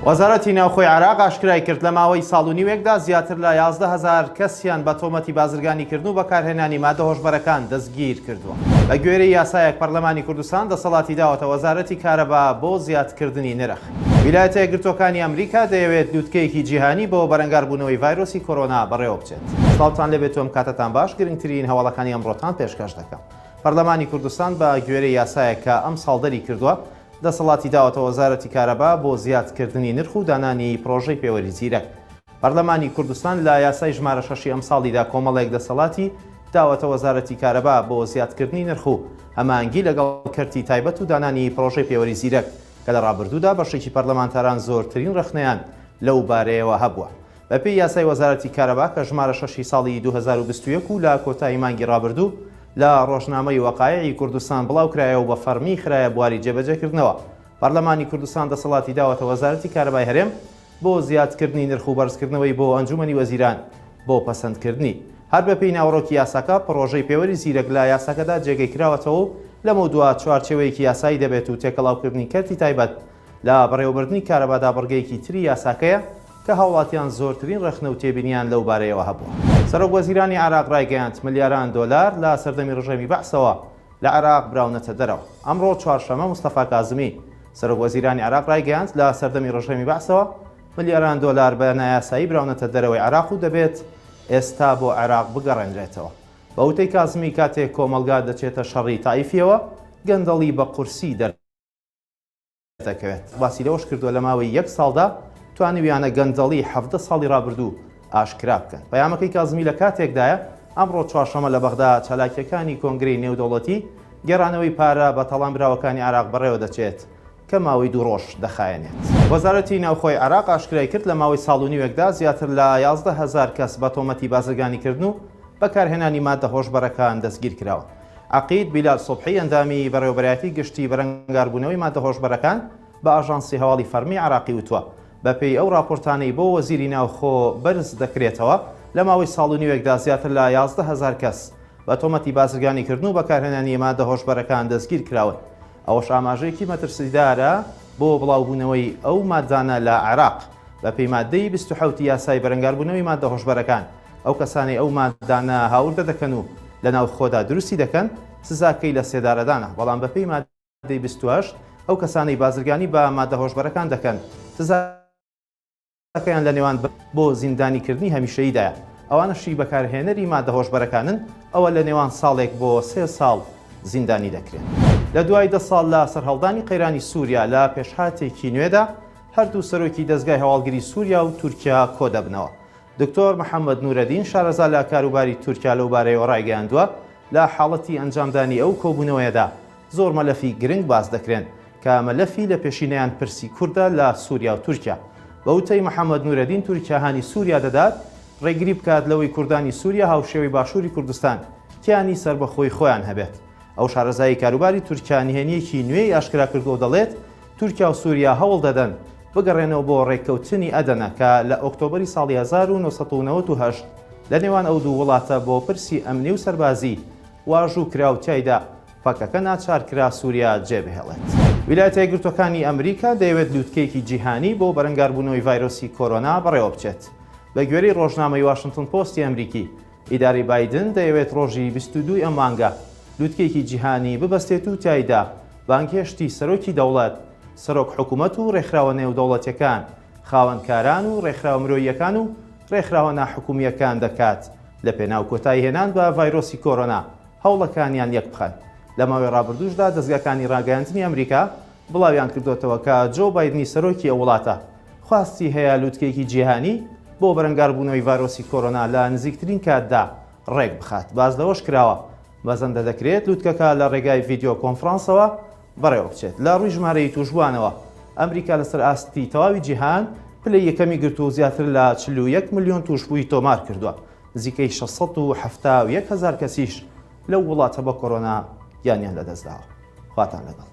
وەزارەتی ناوخۆی عێراق ئاشکرای کرد لە ماوەی ساڵ و نیوێکدا زیاتر لە 11,000 کەسیان بە تۆمەتی بازرگانیکردن و بەکارهێنانی مادە هۆشبەرەکان دەستگیر کردووە. بە گوێرەی یاسایەک پەرلەمانی کوردستان دەسەڵاتی داوەتە وەزارەتی کارەبا بۆ زیادکردنی نرخ. ویلایەتە یەکگرتووەکانی ئەمریکا دەیەوێت لووتکەیەکی جیهانی بۆ بەرەنگاربوونەوەی ڤایرۆسی کۆرۆنا بەڕێوە بچێت. سڵاوتان لەبێت تۆم کاتتان باش، گرنگترین هەواڵەکانی ئەمڕۆتان پێشکەش دەکەم. پەرلەمانی کوردستان بە گوێرەی یاسایەکە ئەم ساڵدەری کردووە دەسەڵاتی داوەتە وەزارەتی کارەبا بۆ زیادکردنی نرخ و دانانی پرۆژەی پێوەری زیرەک. پەرلەمانی کوردستان لە یاسای ژمارە 6 ئەم ساڵیدا کۆمەڵێک دەسەڵاتی داوەتە وەزارەتی کارەبا بۆ زیادکردنی نرخ و هەمانگی لەگەڵ کەرتی تایبەت و دانانی پرۆژەی پێوەری زیرەک کە لە ڕابردوودا بەشێکی پەرلەمانتاران زۆرترین رەخنەیان لەو بارەیەوە هەبووە. بەپێی یاسای وەزارەتی کارەبا کە ژمارە 6 ساڵی 2021 و لە کۆتایی مانگی ڕابردوو لە ڕۆژنامەی وەقایعی کوردستان بڵاوکرایەوە بە فەرمی خرایە بواری جێبەجێکردنەوە. پەرلەمانی کوردستان دەسەڵاتی داوەتە وەزارەتی کارەبای هەرێم بۆ زیادکردنی نرخ و بەرزکردنەوەی بۆ ئەنجومەنی وەزیران بۆ پەسەندکردنی. هەر بەپێی ناوەڕۆکی یاساکە پرۆژەی پێوەری زیرەک لە یاساکەدا جێگەی کراوەتەوە لەمە دووە چوارچێوەیەکی یاسایی دەبێت و تێکەڵاوکردنی کەرتی تایبەت لە بەڕێوەبردننی کارەبادا بڕگەیەکی تری یاساکەیە کە هاوڵاتیان زۆرترین رەخنە و تێبینیان لەو بارەیەوە هەبووە. سەرۆک وەزیرانی عێراق ڕایگەیاند ملیاران دۆلار لە سەردەمی ڕژێمی بەعسەوە لە عێراق براونەتە دەرەوە. ئەمڕۆ چوارشەمە مستەفا کازمی سەرۆک وەزیرانی عێراق ڕایگەیاند لە سەردەمی ڕژێمی بەعسەوە ملیاران دۆلار بە نایاسایی براونەتە دەرەوەی عێراق و دەبێت ئێستا بۆ عێراق بگەڕێنرێتەوە. بە وتەی کازمی کاتێک کۆمەلگا دەچێتە شەڕی تایفیەوە گەندەڵی بە قورسی دەکەوێت. باسی لەوەش کردووە لە ماوەی 1 ساڵدا توانیویانە گەندەڵی 17 ساڵی ڕابردوو ئاشکرا بکەن. پەیامەکەی کازمی لە کاتێکدایە ئەمڕۆ چوارشەمە لە بەغدا چالاکیەکانی کۆنگرەی نێودەوڵەتی گەڕانەوەی پارە بە تەڵامراوەکانی عێراق بەڕێوە دەچێت کە ماوەی 2 ڕۆژ دەخایەنێت. وەزارەتی ناوخۆی عێراق ئاشکرای کرد لە ماوەی ساڵ و نیوێکدا زیاتر لە 11,000 کەس بە تۆمەتی بازرگانیکردن و بەکارهێنانی مادە هۆشبەرەکان دەستگیر کراوە. عەقید بیلال سوبحی ئەندامی بەڕێوەبەرایەتی گشتی بەرەنگاربوونەوەی مادە هۆشبەرەکان بە ئاژانسی هەواڵی فەرمی عێراقی وتووە بەپێی ئەو راپۆرتانەی بۆ وەزیری ناوخۆ بەرز دەکرێتەوە لە ماوەی ساڵ و نیوێکدا زیاتر لە 11,000 کەس بە تۆمەتی بازرگانیکردن و بەکارهێنانی مادە هۆشبەرەکان دەستگیر کراون. ئەوەش ئاماژەیەکی مەترسیدارە بۆ بڵاوبوونەوەی ئەو مادانە لە عێراق بەپێی مادەی 27 یاسای بەرەنگاربوونەوەی مادە هۆشبەرەکان. ئەو کەسانی ئەو مادانە هاوردە دەکەن و لە ناوخۆدا دروستی دەکەن سزاکەی لە سێدارەدانە، بەڵام بەپێی مادەی 28 ئەو کەسانی بازرگانی بە مادە هۆشبەرەکان دەکەن سزاکەیان لە نێوان بۆ زیندانیکردنی هەمیشەییدایە. ئەوانەشی بەکارهێنەری مادە هۆشبەرەکانن ئەوە لە نێوان ساڵێک بۆ 3 ساڵ زیندانی دەکرێن. لە دوای 10 ساڵ لە سەرهەڵدانی قەیرانی سووریا لە پێشهاتێکی نوێدا هەردوو سەرۆکی دەستگای هەواڵگری سووریا و تورکیا کۆ دەبنەوە. دکتۆر محەممەد نورەدین شارەزا لە کاروباری تورکیا لەو بارەیەوە ڕایگەیاندووە لە حاڵەتی ئەنجامدانی ئەو کۆبوونەوەیەدا زۆر مەلەفی گرنگ باز دەکرێن کە مەلەفی لە پێشینەیان پرسی کووردە لە سووریا و تورکیا. بە وتەی محەممەد نورەدین تورکیاهانی سووریا دەدات ڕێگری بکات لەوەی کوردانی سووریا هاوشێوەی باشووری کوردستان کیانی سەر بەخۆی خۆیان هەبێت. ئەو شارەزایی کاروباری تورکیا نهێنیەکی نوێی ئاشکرا کردو دەڵێت تورکیا و سووریا هەوڵ دەدەن بگەڕێنەوە بۆ ڕێککەوتنی ئەدەنە کە لە ئۆکتۆبری ساڵی 1998 لە نێوان ئەو دوو وڵاتە بۆ پرسی ئەمنی و سەربازی واژوو کرا و تایدا پاکەکە ناچار کرا سووریا جێبهێڵێت. ویلایەتە یەکگرتووەکانی ئەمریکا دەیەوێت لووتکەیەکی جیهانی بۆ بەرەنگاربوونەوەی ڤایرۆسی کۆرۆنا بەڕێوە بچێت. بە گوێرەی ڕۆژنامەی واشنگتن پۆستی ئەمریکی ئیداری بایدن دەیەوێت ڕۆژی 22 ئەم مانگە لووتکەیەکی جیهانی ببەستێت و تایدا بانگهێشتی سەرۆکی دەوڵەت، سەرۆک حکوومەت و ڕێکخراوە نێودەوڵەتیەکان، خاوەنکاران و ڕێکخراوە مرۆییەکان و ڕێکخراوە ناحکومیەکان دەکات لە پێناو کۆتایی هێنان بە ڤایرۆسی کۆرۆنا هەوڵەکانیان یەک بخەن. لە ماوەی ڕابردووشدا دەستگاکانی ڕاگەیاندنی ئەمریکا بڵاویان کردوتەوە کە جۆ بایدنی سەرۆکی ئەو وڵاتە خواستی هەیە لووتکەیەکی جیهانی بۆ بەرەنگاربوونەوەی ڤایرۆسی کۆرۆنا لە نزیکترین کاتدا ڕێک بخات. باز لەوەش کراوە بەزەندە دەکرێت لووتکەکە لە ڕێگای ڤیدیۆ کۆنفرانسەوە بەڕێوە بچێت. لە ڕووی ژمارەی توشبوانەوە ئەمریکا لەسەر ئاستی تەواوی جیهان پلەی یەکەمی گرت و زیاتر لە 41 ملیۆن توشبووی تۆمار کردووە. نزیکەی 671,000 کەسیش لەو وڵاتە بە کۆرۆنا یانیان لەدەستداوە. خواتان لەگەڵ.